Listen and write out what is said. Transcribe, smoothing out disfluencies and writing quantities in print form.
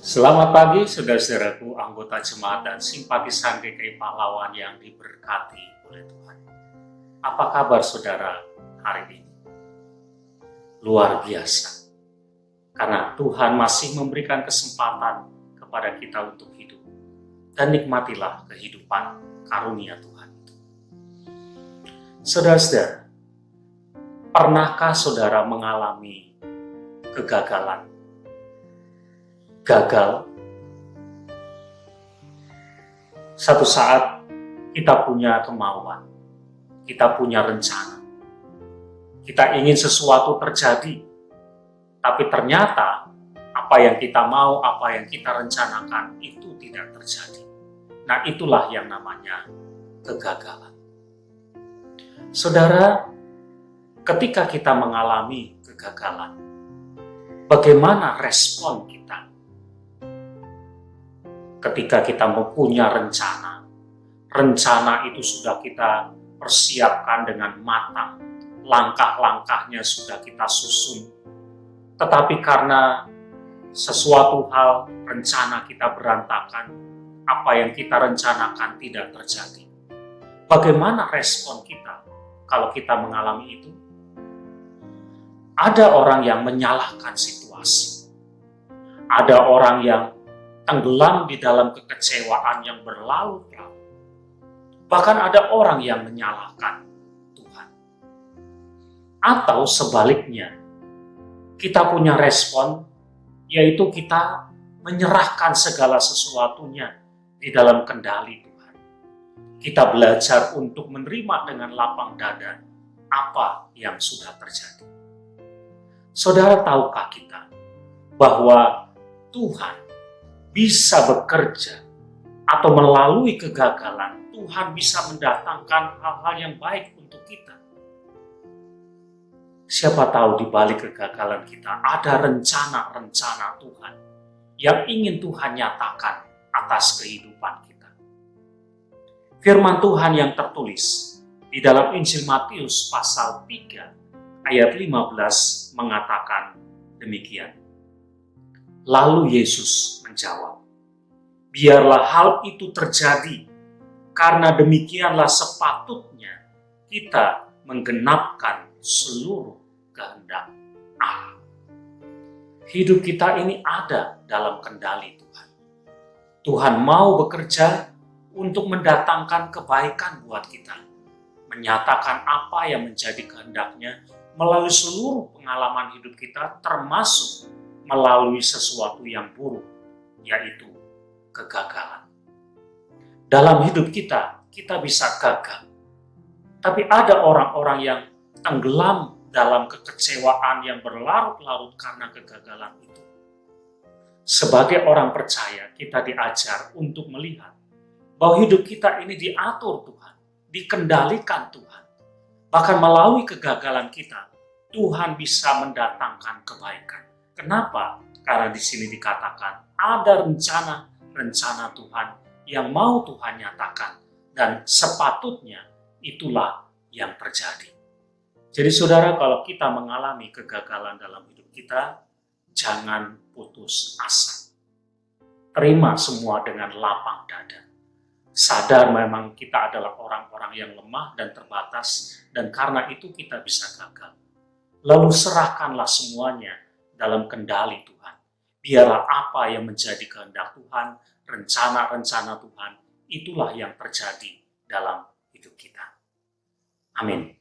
Selamat pagi, saudara-saudaraku, anggota jemaat dan simpatisan GKI Pahlawan yang diberkati oleh Tuhan. Apa kabar saudara hari ini? Luar biasa, karena Tuhan masih memberikan kesempatan kepada kita untuk hidup. Dan nikmatilah kehidupan karunia Tuhan itu. Saudara-saudara, pernahkah saudara mengalami kegagalan? Gagal. Satu saat kita punya kemauan, kita punya rencana, kita ingin sesuatu terjadi, tapi ternyata apa yang kita mau, apa yang kita rencanakan itu tidak terjadi. Nah, itulah yang namanya kegagalan. Saudara, ketika kita mengalami kegagalan, bagaimana respon kita? Ketika kita mempunyai rencana itu sudah kita persiapkan dengan matang, langkah-langkahnya sudah kita susun. Tetapi karena sesuatu hal rencana kita berantakan, apa yang kita rencanakan tidak terjadi. Bagaimana respon kita kalau kita mengalami itu? Ada orang yang menyalahkan situasi. Ada orang yang tenggelam di dalam kekecewaan yang berlarut-larut. Bahkan ada orang yang menyalahkan Tuhan. Atau sebaliknya, kita punya respon, yaitu kita menyerahkan segala sesuatunya di dalam kendali Tuhan. Kita belajar untuk menerima dengan lapang dada apa yang sudah terjadi. Saudara, tahukah kita bahwa Tuhan bisa bekerja atau melalui kegagalan, Tuhan bisa mendatangkan hal-hal yang baik untuk kita. Siapa tahu di balik kegagalan kita ada rencana-rencana Tuhan yang ingin Tuhan nyatakan atas kehidupan kita. Firman Tuhan yang tertulis di dalam Injil Matius pasal 3 ayat 15 mengatakan demikian. Lalu Yesus menjawab, biarlah hal itu terjadi, karena demikianlah sepatutnya kita menggenapkan seluruh kehendak Allah. Hidup kita ini ada dalam kendali Tuhan. Tuhan mau bekerja untuk mendatangkan kebaikan buat kita, menyatakan apa yang menjadi kehendaknya melalui seluruh pengalaman hidup kita, termasuk melalui sesuatu yang buruk, yaitu kegagalan. Dalam hidup kita bisa gagal. Tapi ada orang-orang yang tenggelam dalam kekecewaan yang berlarut-larut karena kegagalan itu. Sebagai orang percaya, kita diajar untuk melihat bahwa hidup kita ini diatur Tuhan, dikendalikan Tuhan. Bahkan melalui kegagalan kita, Tuhan bisa mendatangkan kebaikan. Kenapa? Karena di sini dikatakan ada rencana Tuhan yang mau Tuhan nyatakan, dan sepatutnya itulah yang terjadi. Jadi saudara, kalau kita mengalami kegagalan dalam hidup kita, jangan putus asa. Terima semua dengan lapang dada. Sadar memang kita adalah orang-orang yang lemah dan terbatas, dan karena itu kita bisa gagal. Lalu serahkanlah semuanya dalam kendali Tuhan. Biarlah apa yang menjadi kehendak Tuhan, rencana-rencana Tuhan, itulah yang terjadi dalam hidup kita. Amin.